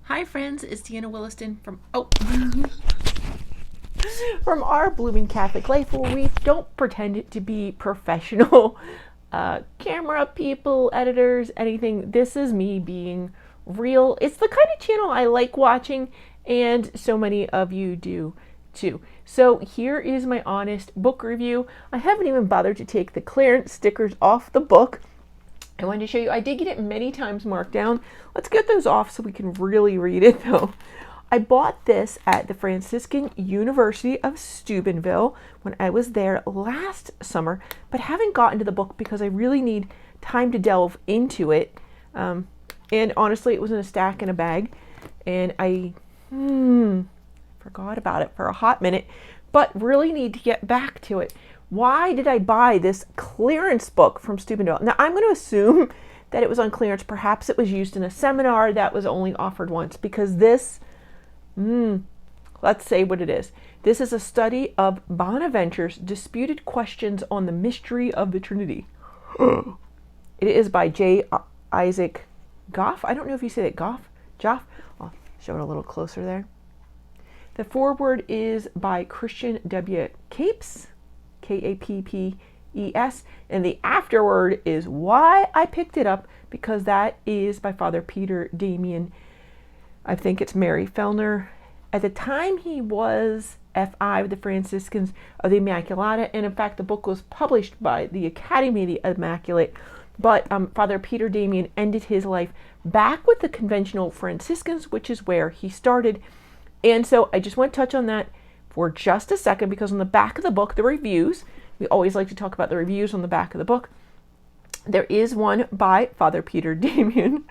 Hi friends, it's Deanna Williston from our blooming Catholic life, where we don't pretend to be professional camera people, editors, anything. This is me being real. It's the kind of channel I like watching, and so many of you do too. So here is my honest book review. I haven't even bothered to take the clearance stickers off the book. I wanted to show you, I did get it many times marked down. Let's get those off so we can really read it though. I bought this at the Franciscan University of Steubenville when I was there last summer, but haven't gotten to the book because I really need time to delve into it. And honestly, it was in a stack in a bag, and I forgot about it for a hot minute, but really need to get back to it. Why did I buy this clearance book from Steubenville? Now, I'm going to assume that it was on clearance. Perhaps it was used in a seminar that was only offered once, because this, let's say what it is. This is a study of Bonaventure's disputed questions on the mystery of the Trinity. It is by J. Isaac Goff. I don't know if you say that, Goff? Joff? I'll show it a little closer there. The foreword is by Christian W. Capes. Kappes, and the afterword is why I picked it up, because that is by Father Peter Damian. I think it's Mary Fellner. At the time, he was FI with the Franciscans of the Immaculata, and in fact the book was published by the Academy of the Immaculate, but Father Peter Damian ended his life back with the conventional Franciscans, which is where he started. And so I just want to touch on that for just a second, because on the back of the book, the reviews, we always like to talk about the reviews on the back of the book. There is one by Father Peter Damian,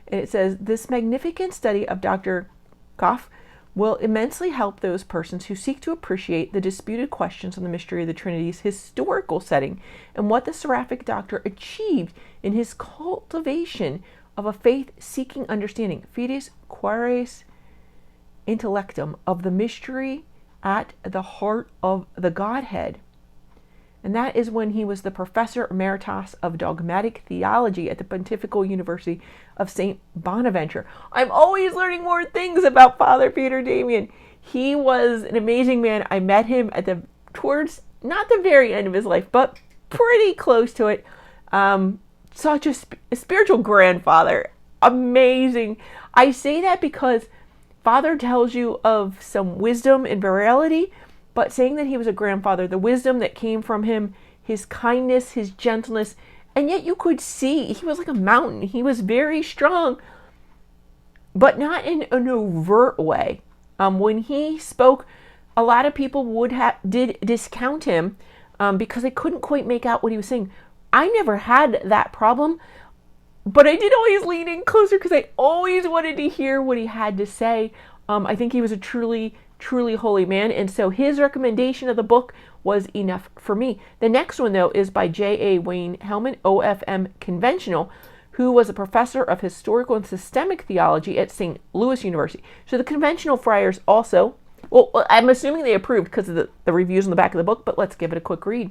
and it says, this magnificent study of Dr. Goff will immensely help those persons who seek to appreciate the disputed questions on the mystery of the Trinity's historical setting and what the seraphic doctor achieved in his cultivation of a faith-seeking understanding, fides quaeris intellectum, of the mystery at the heart of the Godhead. And that is when he was the professor emeritus of dogmatic theology at the Pontifical University of St. Bonaventure. I'm always learning more things about Father Peter Damian. He was an amazing man. I met him at towards not the very end of his life, but pretty close to it. Such a spiritual grandfather. Amazing. I say that because Father tells you of some wisdom and virality, but saying that he was a grandfather, the wisdom that came from him, his kindness, his gentleness, and yet you could see he was like a mountain. He was very strong, but not in an overt way. When he spoke, a lot of people did discount him because they couldn't quite make out what he was saying. I never had that problem, but I did always lean in closer because I always wanted to hear what he had to say. I think he was a truly holy man, and so his recommendation of the book was enough for me. The next one, though, is by J.A. Wayne Hellman, OFM Conventional, who was a professor of historical and systemic theology at St. Louis University. So the conventional friars also, well, I'm assuming they approved because of the reviews on the back of the book, but let's give it a quick read.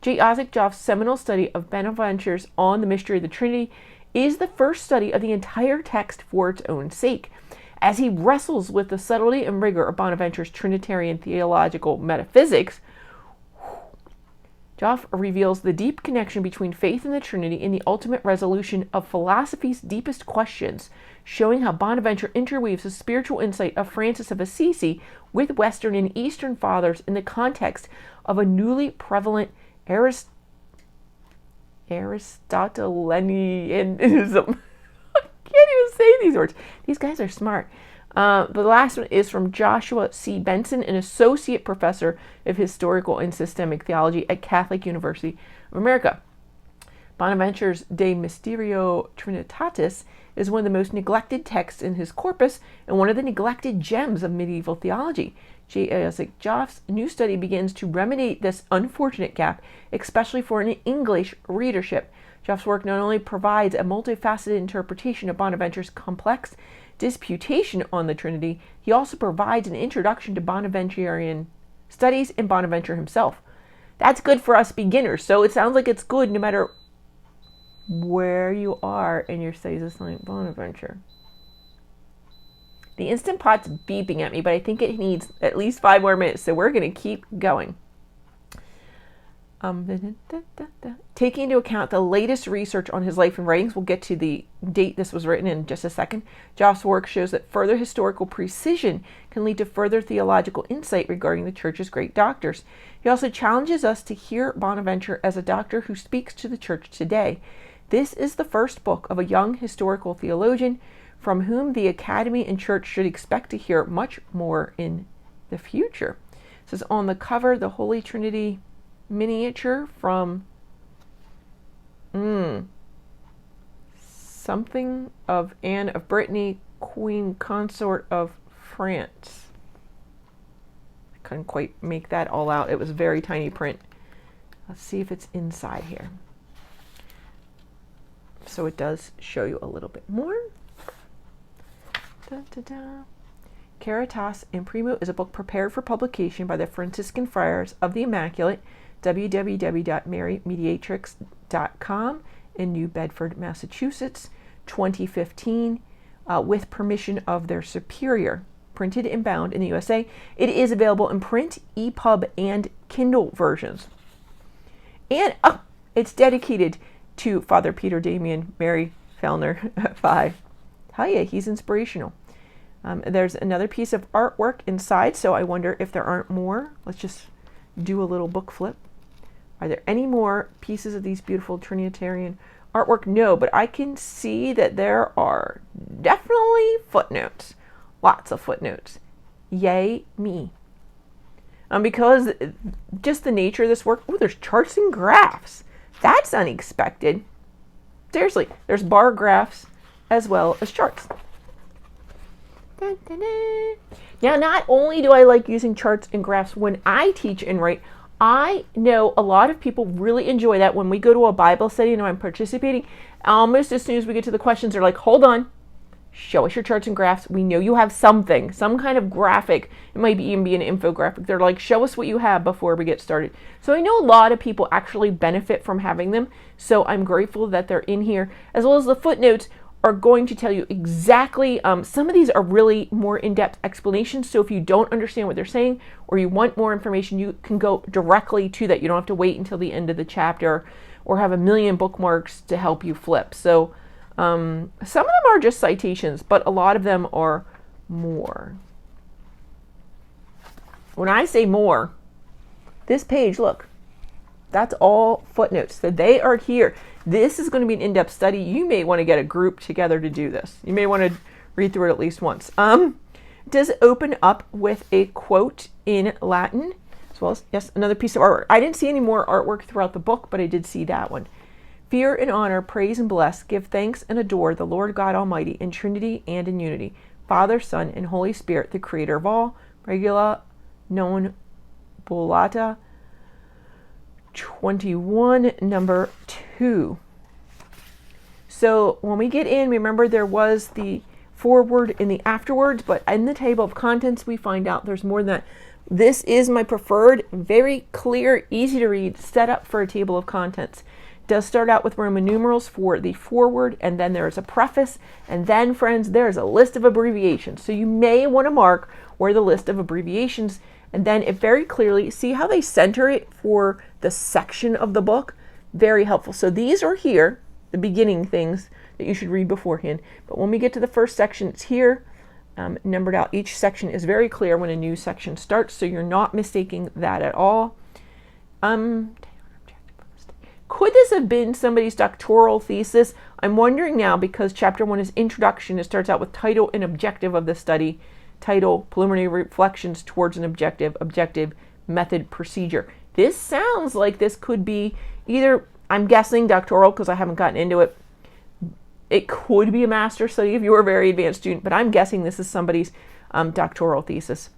J. Isaac Joff's seminal study of Bonaventure's On the Mystery of the Trinity is the first study of the entire text for its own sake, as he wrestles with the subtlety and rigor of Bonaventure's Trinitarian theological metaphysics. Goff reveals the deep connection between faith and the Trinity in the ultimate resolution of philosophy's deepest questions, showing how Bonaventure interweaves the spiritual insight of Francis of Assisi with Western and Eastern fathers in the context of a newly prevalent Aristotelianism. I can't even say these words. These guys are smart. The last one is from Joshua C. Benson, an associate professor of historical and systemic theology at Catholic University of America. Bonaventure's De Mysterio Trinitatis is one of the most neglected texts in his corpus and one of the neglected gems of medieval theology. J. Isaac Joff's new study begins to remedy this unfortunate gap, especially for an English readership. Joff's work not only provides a multifaceted interpretation of Bonaventure's complex disputation on the Trinity, he also provides an introduction to Bonaventurean studies and Bonaventure himself. That's good for us beginners, so it sounds like it's good no matter where you are in your studies of St. Bonaventure. The Instant Pot's beeping at me, but I think it needs at least 5 more minutes, so we're going to keep going. Taking into account the latest research on his life and writings, we'll get to the date this was written in just a second. Goff's work shows that further historical precision can lead to further theological insight regarding the church's great doctors. He also challenges us to hear Bonaventure as a doctor who speaks to the church today. This is the first book of a young historical theologian from whom the academy and church should expect to hear much more in the future. It says on the cover, the Holy Trinity miniature from something of Anne of Brittany, Queen Consort of France. I couldn't quite make that all out. It was very tiny print. Let's see if it's inside here. So it does show you a little bit more. Da, da, da. Caritas and Primo is a book prepared for publication by the Franciscan Friars of the Immaculate, www.marymediatrix.com in New Bedford, Massachusetts, 2015, with permission of their superior. Printed and bound in the USA. It is available in print, EPUB, and Kindle versions. And it's dedicated to Father Peter Damien, Mary Fellner, 5. Hell yeah, he's inspirational. There's another piece of artwork inside, so I wonder if there aren't more. Let's just do a little book flip. Are there any more pieces of these beautiful Trinitarian artwork? No, but I can see that there are definitely footnotes. Lots of footnotes. Yay, me. Because just the nature of this work, there's charts and graphs. That's unexpected. Seriously, there's bar graphs as well as charts. Dun, dun, dun. Now, not only do I like using charts and graphs when I teach and write, I know a lot of people really enjoy that when we go to a Bible study and I'm participating. Almost as soon as we get to the questions, they're like, hold on, show us your charts and graphs. We know you have something, some kind of graphic. It might even be an infographic. They're like, show us what you have before we get started. So I know a lot of people actually benefit from having them. So I'm grateful that they're in here, as well as the footnotes are going to tell you exactly, some of these are really more in-depth explanations, so if you don't understand what they're saying or you want more information, you can go directly to that. You don't have to wait until the end of the chapter or have a million bookmarks to help you flip. So some of them are just citations, but a lot of them are more. When I say more, this page, look, that's all footnotes. So they are here. This is going to be an in-depth study. You may want to get a group together to do this. You may want to read through it at least once. It does open up with a quote in Latin, as well as, yes, another piece of artwork. I didn't see any more artwork throughout the book, but I did see that one. Fear and honor, praise and bless, give thanks and adore the Lord God Almighty in Trinity and in unity, Father, Son, and Holy Spirit, the Creator of all, regula non volata, 21, number 2. So when we get in, remember there was the foreword and the afterwards, but in the table of contents we find out there's more than that. This is my preferred, very clear, easy to read setup for a table of contents. It does start out with Roman numerals for the foreword, and then there's a preface, and then, friends, there's a list of abbreviations. So you may want to mark where the list of abbreviations, and then it very clearly, see how they center it for the section of the book? Very helpful. So these are here, the beginning things that you should read beforehand. But when we get to the first section, it's here, numbered out. Each section is very clear when a new section starts, so you're not mistaking that at all. Could this have been somebody's doctoral thesis? I'm wondering now, because chapter 1 is introduction. It starts out with title and objective of the study. Title, preliminary reflections towards an objective, objective, method, procedure. This sounds like this could be either, I'm guessing doctoral because I haven't gotten into it. It could be a master's study if you were a very advanced student, but I'm guessing this is somebody's doctoral thesis.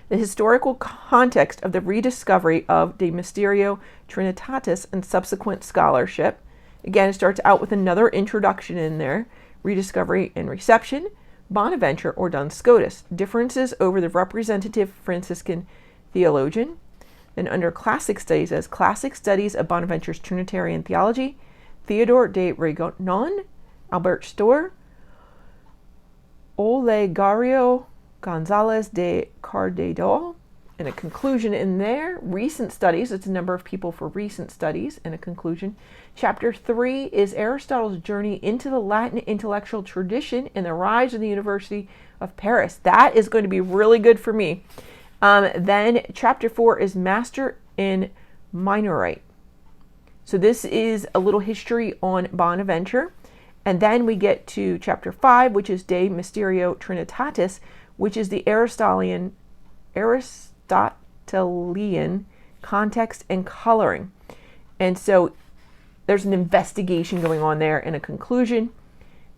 The historical context of the rediscovery of De Mysterio Trinitatis and subsequent scholarship. Again, it starts out with another introduction in there. Rediscovery and reception. Bonaventure or Duns Scotus. Differences over the representative Franciscan theologian. Then under classic studies, as classic studies of Bonaventure's Trinitarian theology. Theodore de Regonon, Albert Stohr, Olegario Gonzalez de Cardedal. And a conclusion in there. Recent studies. It's a number of people for recent studies. And a conclusion. Chapter 3 is Aristotle's journey into the Latin intellectual tradition and the rise of the University of Paris. That is going to be really good for me. Then chapter 4 is Master in Minorite. So this is a little history on Bonaventure. And then we get to chapter 5, which is De Mysterio Trinitatis, which is the Aristotelian context and coloring. And so there's an investigation going on there and a conclusion.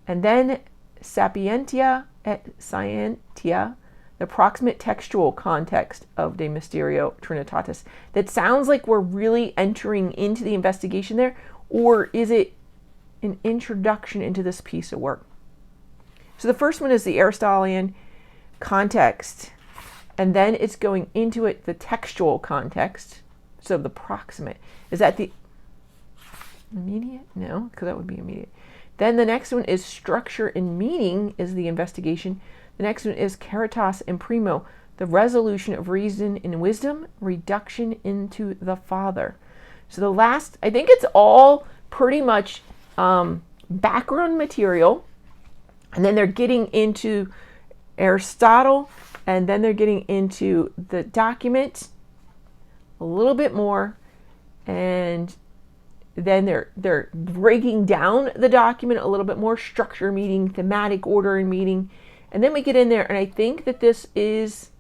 And then Sapientia et Scientia, the proximate textual context of De Mysterio Trinitatis. That sounds like we're really entering into the investigation there, or is it an introduction into this piece of work? So the first one is the Aristotelian context, and then it's going into it the textual context. So the proximate. Is that the immediate? No, because that would be immediate. Then the next one is structure and meaning is the investigation. The next one is Caritas and Primo, the resolution of reason and wisdom, reduction into the Father. So the last, I think it's all pretty much background material, and then they're getting into Aristotle, and then they're getting into the document a little bit more, and then they're breaking down the document a little bit more, structure meeting, thematic order and meeting, and then we get in there, and I think that this is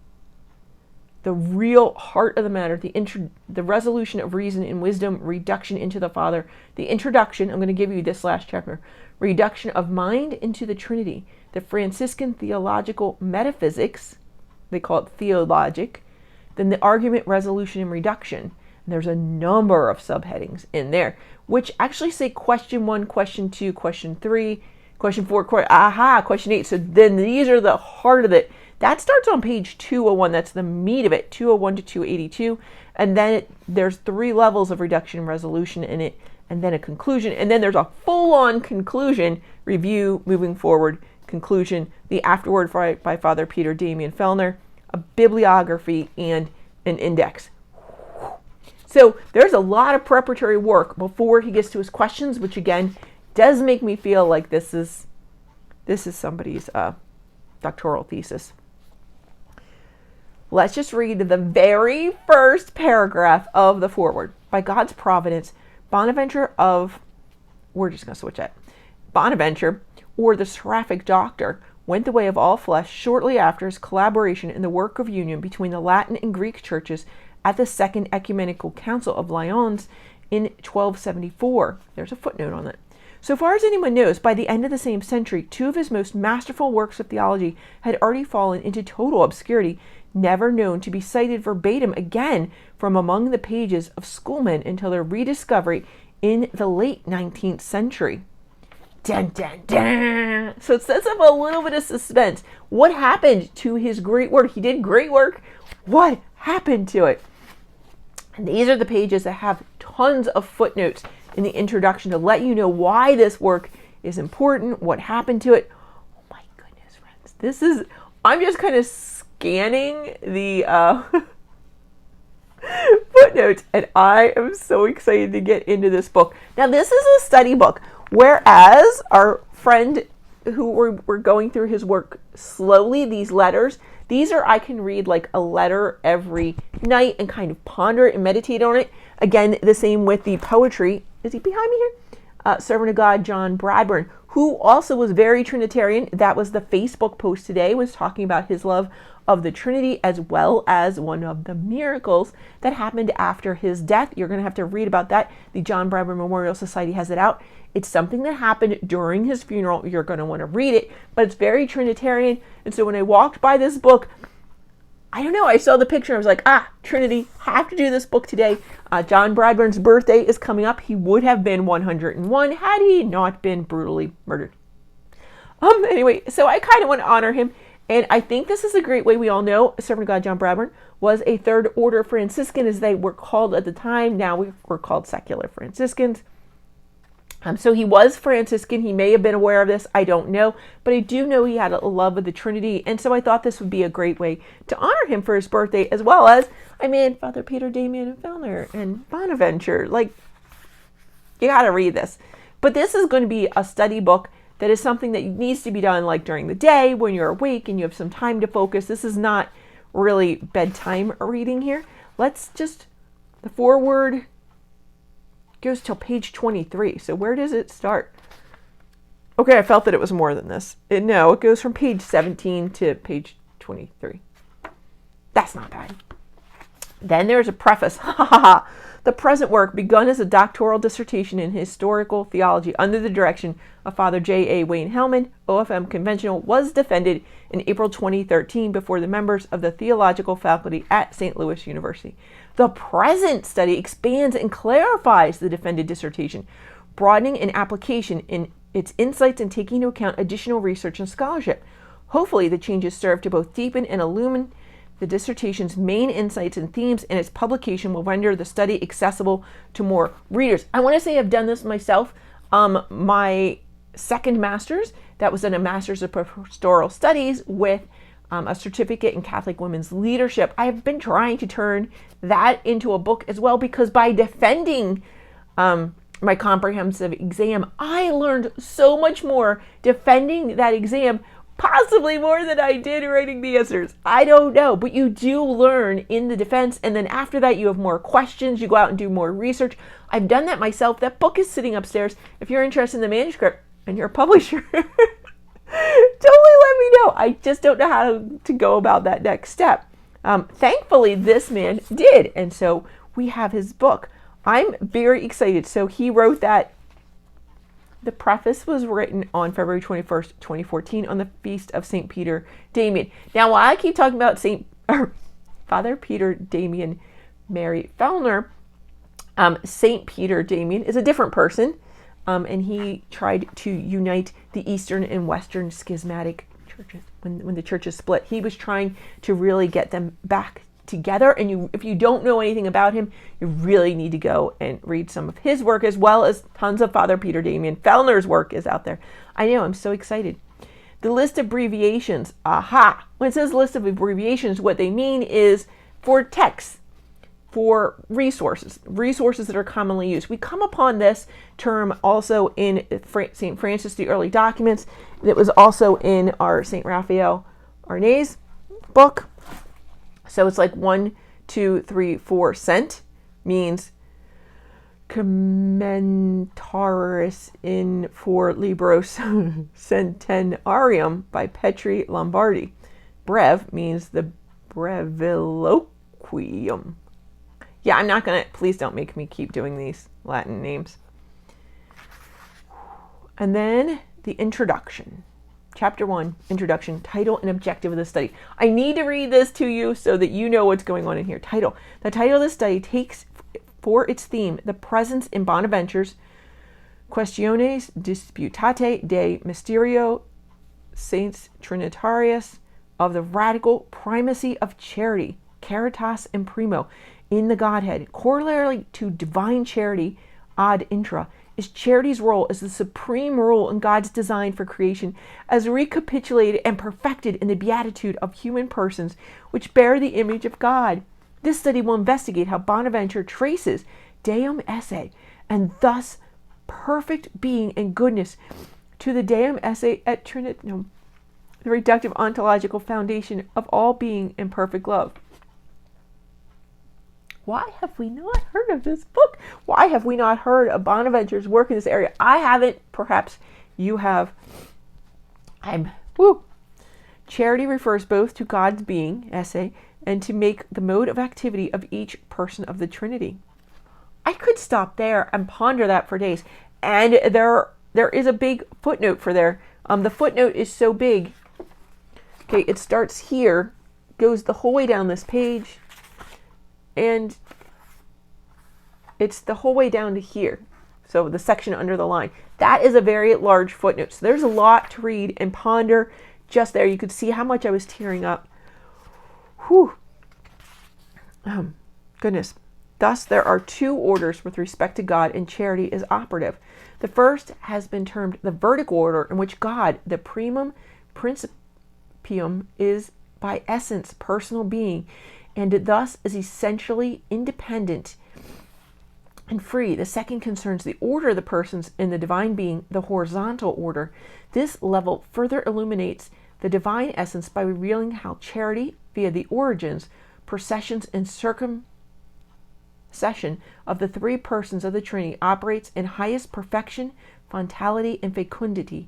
the real heart of the matter, the resolution of reason and wisdom, reduction into the Father, the introduction. I'm going to give you this last chapter, reduction of mind into the Trinity, the Franciscan theological metaphysics, they call it theologic, then the argument, resolution, and reduction. And there's a number of subheadings in there, which actually say question 1, question 2, question 3, question 4, question 8. So then these are the heart of it. That starts on page 201. That's the meat of it, 201 to 282. And then there's 3 levels of reduction and resolution in it, and then a conclusion. And then there's a full-on conclusion, review, moving forward, conclusion, the afterword by Father Peter Damian Fellner, a bibliography, and an index. So there's a lot of preparatory work before he gets to his questions, which again does make me feel like this is somebody's doctoral thesis. Let's just read the very first paragraph of the foreword. By God's providence, Bonaventure, or the seraphic doctor, went the way of all flesh shortly after his collaboration in the work of union between the Latin and Greek churches at the Second Ecumenical Council of Lyons in 1274. There's a footnote on it. So far as anyone knows, by the end of the same century, 2 of his most masterful works of theology had already fallen into total obscurity, never known to be cited verbatim again from among the pages of schoolmen until their rediscovery in the late 19th century. Dun, dun, dun. So it sets up a little bit of suspense. What happened to his great work? He did great work. What happened to it? And these are the pages that have tons of footnotes in the introduction to let you know why this work is important, what happened to it. Oh my goodness, friends. I'm just kind of scanning the footnotes, and I am so excited to get into this book. Now, this is a study book, whereas our friend who we're going through his work slowly, these letters, these are, I can read like a letter every night and kind of ponder it and meditate on it. Again, the same with the poetry. Is he behind me here? Servant of God, John Bradburn, who also was very Trinitarian. That was the Facebook post today, was talking about his love of the Trinity, as well as one of the miracles that happened after his death. You're going to have to read about that. The John Bradburn Memorial Society has it out. It's something that happened during his funeral. You're going to want to read it, but it's very Trinitarian. And so when I walked by this book, I don't know, I saw the picture. I was like, Trinity, have to do this book today. John Bradburn's birthday is coming up. He would have been 101 had he not been brutally murdered. Anyway, so I kind of want to honor him. And I think this is a great way. We all know Servant of God John Bradburn was a Third Order Franciscan, as they were called at the time. Now we're called secular Franciscans. So he was Franciscan. He may have been aware of this. I don't know. But I do know he had a love of the Trinity. And so I thought this would be a great way to honor him for his birthday, as well as, Father Peter Damian Fellner and Bonaventure. Like, you got to read this. But this is going to be a study book that is something that needs to be done like during the day when you're awake and you have some time to focus. This is not really bedtime reading here. The foreword goes till page 23. So where does it start? Okay, I felt that it was more than this. No, it goes from page 17 to page 23. That's not bad. Then there's a preface. The present work, begun as a doctoral dissertation in historical theology under the direction of Father J.A. Wayne Hellman, OFM Conventional, was defended in April 2013 before the members of the theological faculty at St. Louis University. The present study expands and clarifies the defended dissertation, broadening an application in its insights and taking into account additional research and scholarship. Hopefully, the changes serve to both deepen and illumine the dissertation's main insights and themes, and its publication will render the study accessible to more readers. I want to say I've done this myself. My second master's, that was in a master's of pastoral studies with a certificate in Catholic women's leadership. I have been trying to turn that into a book as well, because by defending my comprehensive exam, I learned so much more defending that exam, possibly more than I did writing the answers. I don't know, but you do learn in the defense, and then after that you have more questions, you go out and do more research. I've done that myself. That book is sitting upstairs. If you're interested in the manuscript and you're a publisher, totally let me know. I just don't know how to go about that next step. Thankfully, this man did, and so we have his book. I'm very excited. So he wrote that. The preface was written on February 21st, 2014 on the feast of St. Peter Damian. Now, while I keep talking about Father Peter Damian Mary Fellner, St. Peter Damian is a different person, and he tried to unite the Eastern and Western schismatic churches. When the churches split, he was trying to really get them back together. And if you don't know anything about him, you really need to go and read some of his work, as well as tons of Father Peter Damian Fellner's work is out there. I know, I'm so excited. The list of abbreviations. Aha! When it says list of abbreviations, what they mean is for texts, for resources that are commonly used. We come upon this term also in St. Francis, the Early Documents. It was also in our St. Raphael Arnay's book. So it's like 1, 2, 3, 4 cent means commentaris in for libros centenarium by Petri Lombardi. Brev means the breviloquium. Yeah, I'm not going to, please don't make me keep doing these Latin names. And then the introduction. Chapter 1, Introduction, Title and Objective of the Study. I need to read this to you so that you know what's going on in here. Title. The title of the study takes for its theme the presence in Bonaventure's Questiones Disputate de Mysterio Saints Trinitarius of the radical primacy of charity, Caritas and Primo, in the Godhead. Corollary to divine charity ad intra is charity's role as the supreme rule in God's design for creation, as recapitulated and perfected in the beatitude of human persons which bear the image of God. This study will investigate how Bonaventure traces Deum Esse, and thus perfect being and goodness, to the Deum Esse et Trinitum, the reductive ontological foundation of all being and perfect love. Why have we not heard of this book? Why have we not heard of Bonaventure's work in this area? I haven't. Perhaps you have. Charity refers both to God's being, esse, and to make the mode of activity of each person of the Trinity. I could stop there and ponder that for days. And there is a big footnote for there. The footnote is so big. Okay, it starts here, goes the whole way down this page, and it's the whole way down to here. So the section under the line. That is a very large footnote. So there's a lot to read and ponder just there. You could see how much I was tearing up. Whew. Goodness. Thus, there are two orders with respect to God, and charity is operative. The first has been termed the vertical order, in which God, the primum principium, is by essence personal being, and thus is essentially independent and free. The second concerns the order of the persons in the divine being, the horizontal order. This level further illuminates the divine essence by revealing how charity, via the origins, processions, and circumcision of the three persons of the Trinity, operates in highest perfection, fontality, and fecundity,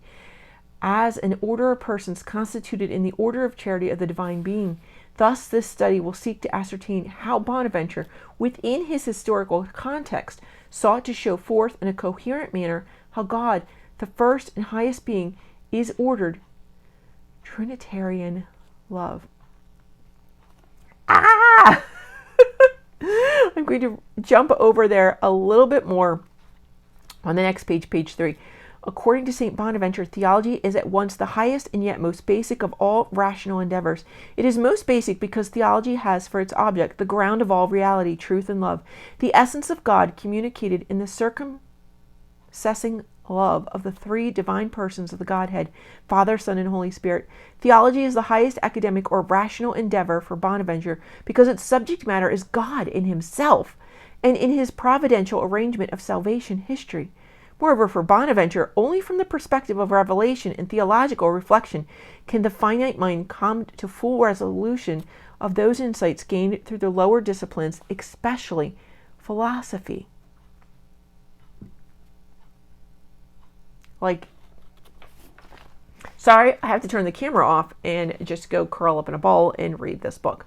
as an order of persons constituted in the order of charity of the divine being. Thus, this study will seek to ascertain how Bonaventure, within his historical context, sought to show forth in a coherent manner how God, the first and highest being, is ordered Trinitarian love. I'm going to jump over there a little bit more on the next page, page 3. According to St. Bonaventure, theology is at once the highest and yet most basic of all rational endeavors. It is most basic because theology has for its object the ground of all reality, truth, and love, the essence of God communicated in the circumsessing love of the three divine persons of the Godhead, Father, Son, and Holy Spirit. Theology is the highest academic or rational endeavor for Bonaventure because its subject matter is God in himself and in his providential arrangement of salvation history. Moreover, for Bonaventure, only from the perspective of revelation and theological reflection can the finite mind come to full resolution of those insights gained through the lower disciplines, especially philosophy. Sorry, I have to turn the camera off and just go curl up in a ball and read this book.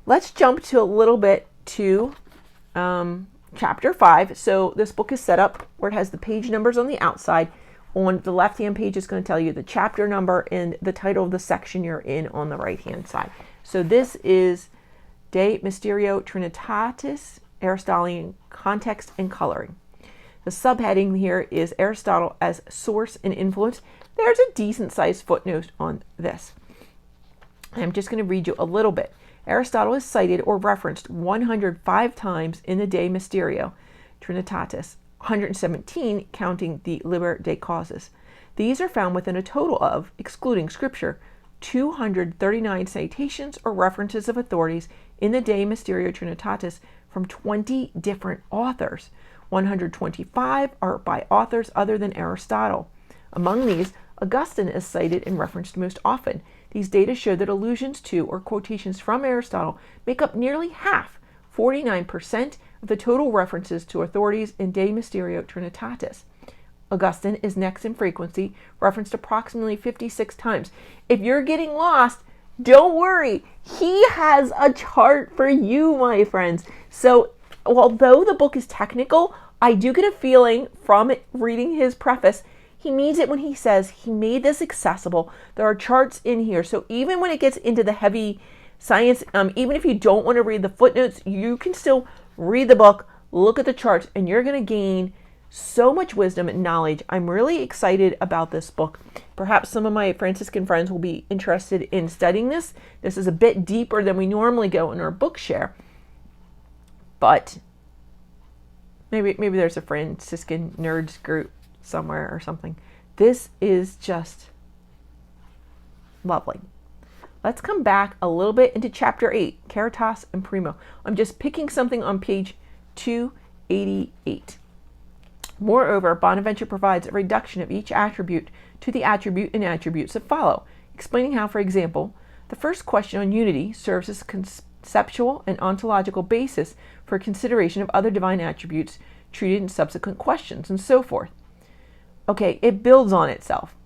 Let's jump to a little bit to Chapter 5. So this book is set up where it has the page numbers on the outside. On the left-hand page, it's going to tell you the chapter number and the title of the section you're in on the right-hand side. So this is De Mysterio Trinitatis, Aristotelian Context and Coloring. The subheading here is Aristotle as Source and Influence. There's a decent-sized footnote on this. I'm just going to read you a little bit. Aristotle is cited or referenced 105 times in the De Mysterio Trinitatis, 117 counting the Liber de Causes. These are found within a total of, excluding Scripture, 239 citations or references of authorities in the De Mysterio Trinitatis from 20 different authors. 125 are by authors other than Aristotle. Among these, Augustine is cited and referenced most often. These data show that allusions to or quotations from Aristotle make up nearly half, 49%, of the total references to authorities in De Mysterio Trinitatis. Augustine is next in frequency, referenced approximately 56 times. If you're getting lost, don't worry. He has a chart for you, my friends. So although the book is technical, I do get a feeling from reading his preface, he means it when he says he made this accessible. There are charts in here. So even when it gets into the heavy science, even if you don't want to read the footnotes, you can still read the book, look at the charts, and you're going to gain so much wisdom and knowledge. I'm really excited about this book. Perhaps some of my Franciscan friends will be interested in studying this. This is a bit deeper than we normally go in our book share. But maybe there's a Franciscan nerds group somewhere or something. This is just lovely. Let's come back a little bit into Chapter 8, Caritas and Primo. I'm just picking something on page 288. Moreover, Bonaventure provides a reduction of each attribute to the attribute and attributes that follow, explaining how, for example, the first question on unity serves as a conceptual and ontological basis for consideration of other divine attributes treated in subsequent questions, and so forth. Okay, it builds on itself.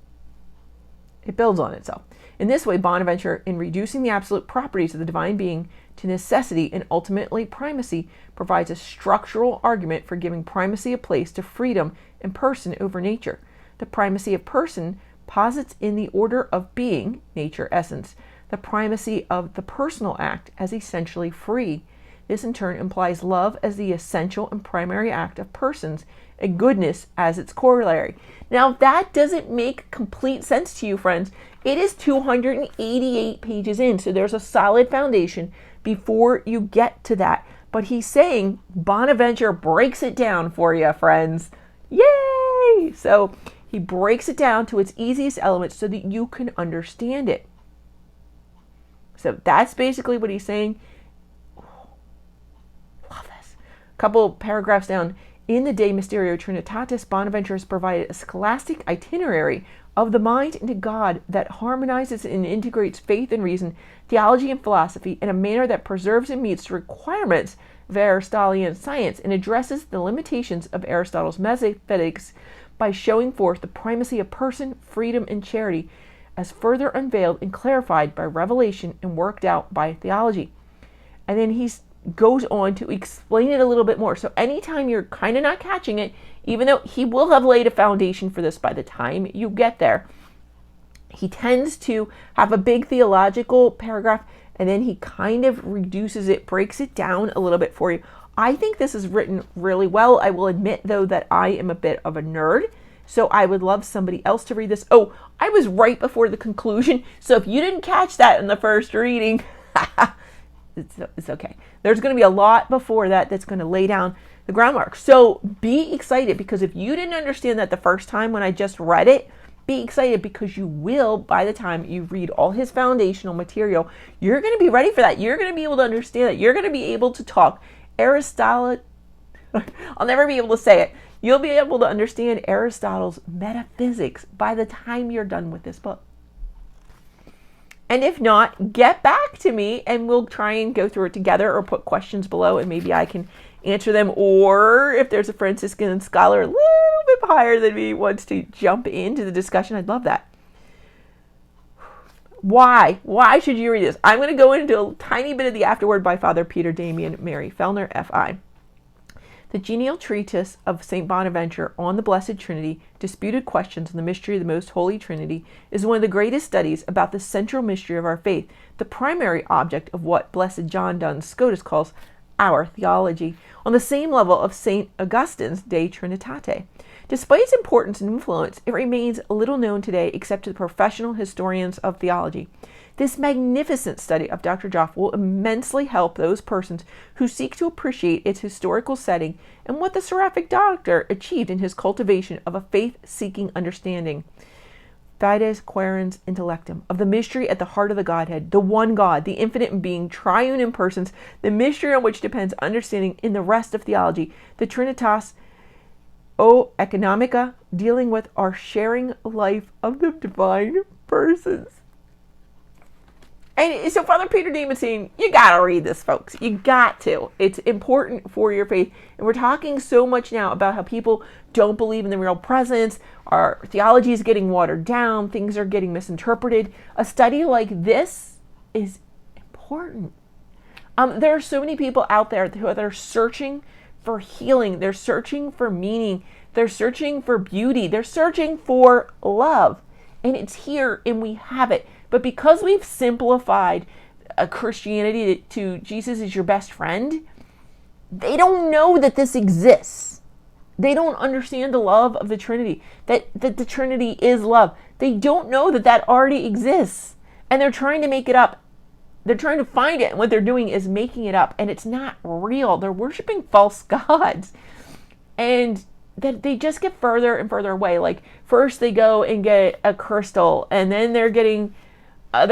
It builds on itself. In this way, Bonaventure, in reducing the absolute properties of the divine being to necessity and ultimately primacy, provides a structural argument for giving primacy a place to freedom and person over nature. The primacy of person posits in the order of being, nature, essence, the primacy of the personal act as essentially free. This in turn implies love as the essential and primary act of persons, and goodness as its corollary. Now, if that doesn't make complete sense to you, friends, it is 288 pages in, so there's a solid foundation before you get to that. But he's saying Bonaventure breaks it down for you, friends. Yay! So he breaks it down to its easiest elements so that you can understand it. So that's basically what he's saying. Love this. A couple paragraphs down. In the De Mysterio Trinitatis, Bonaventure has provided a scholastic itinerary of the mind into God that harmonizes and integrates faith and reason, theology and philosophy in a manner that preserves and meets the requirements of Aristotelian science and addresses the limitations of Aristotle's metaphysics by showing forth the primacy of person, freedom, and charity as further unveiled and clarified by revelation and worked out by theology. And then he goes on to explain it a little bit more. So anytime you're kind of not catching it, even though he will have laid a foundation for this by the time you get there, he tends to have a big theological paragraph and then he kind of reduces it, breaks it down a little bit for you. I think this is written really well. I will admit, though, that I am a bit of a nerd, so I would love somebody else to read this. Oh, I was right before the conclusion, so if you didn't catch that in the first reading, it's okay. There's going to be a lot before that that's going to lay down the groundwork. So be excited, because if you didn't understand that the first time when I just read it, be excited, because you will by the time you read all his foundational material. You're going to be ready for that. You're going to be able to understand that. You're going to be able to talk Aristotle. I'll never be able to say it. You'll be able to understand Aristotle's metaphysics by the time you're done with this book. And if not, get back to me and we'll try and go through it together, or put questions below and maybe I can answer them. Or if there's a Franciscan scholar a little bit higher than me wants to jump into the discussion, I'd love that. Why? Why should you read this? I'm going to go into a tiny bit of the afterword by Father Peter Damian Mary Fellner, F.I. The genial treatise of St. Bonaventure on the Blessed Trinity, Disputed Questions on the Mystery of the Most Holy Trinity, is one of the greatest studies about the central mystery of our faith, the primary object of what Blessed John Duns Scotus calls our theology, on the same level of St. Augustine's De Trinitate. Despite its importance and influence, it remains little known today except to the professional historians of theology. This magnificent study of Dr. Goff will immensely help those persons who seek to appreciate its historical setting and what the seraphic doctor achieved in his cultivation of a faith-seeking understanding. Fides quaerens intellectum, of the mystery at the heart of the Godhead, the one God, the infinite being, triune in persons, the mystery on which depends understanding in the rest of theology, the Trinitas O Economica, dealing with our sharing life of the divine persons. And so Father Peter Damian saying, you got to read this, folks. You got to. It's important for your faith. And we're talking so much now about how people don't believe in the real presence. Our theology is getting watered down. Things are getting misinterpreted. A study like this is important. There are so many people out there who are searching for healing. They're searching for meaning. They're searching for beauty. They're searching for love. And it's here, and we have it. But because we've simplified Christianity to Jesus is your best friend, they don't know that this exists. They don't understand the love of the Trinity, that the Trinity is love. They don't know that that already exists. And they're trying to make it up. They're trying to find it, and what they're doing is making it up. And it's not real. They're worshiping false gods. And that they just get further and further away. Like, first they go and get a crystal, and then they're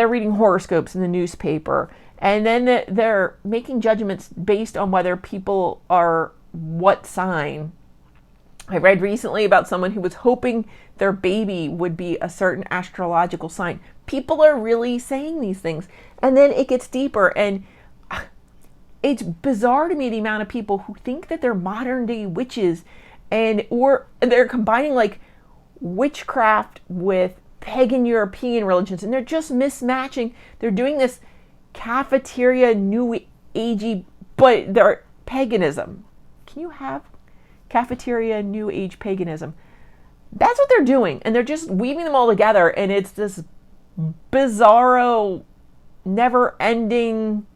reading horoscopes in the newspaper, and then they're making judgments based on whether people are what sign. I read recently about someone who was hoping their baby would be a certain astrological sign. People are really saying these things, and then it gets deeper, and it's bizarre to me the amount of people who think that they're modern day witches, or they're combining like witchcraft with pagan European religions, and they're just mismatching. They're doing this cafeteria new agey, but they're paganism. Can you have cafeteria new age paganism? That's what they're doing, and they're just weaving them all together, and it's this bizarro, never-ending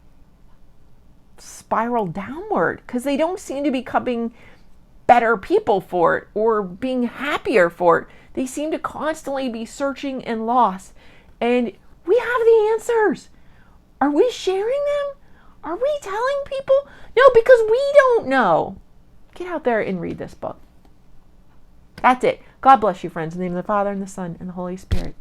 spiral downward, because they don't seem to be becoming better people for it or being happier for it. They seem to constantly be searching and lost. And we have the answers. Are we sharing them? Are we telling people? No, because we don't know. Get out there and read this book. That's it. God bless you, friends. In the name of the Father, and the Son, and the Holy Spirit.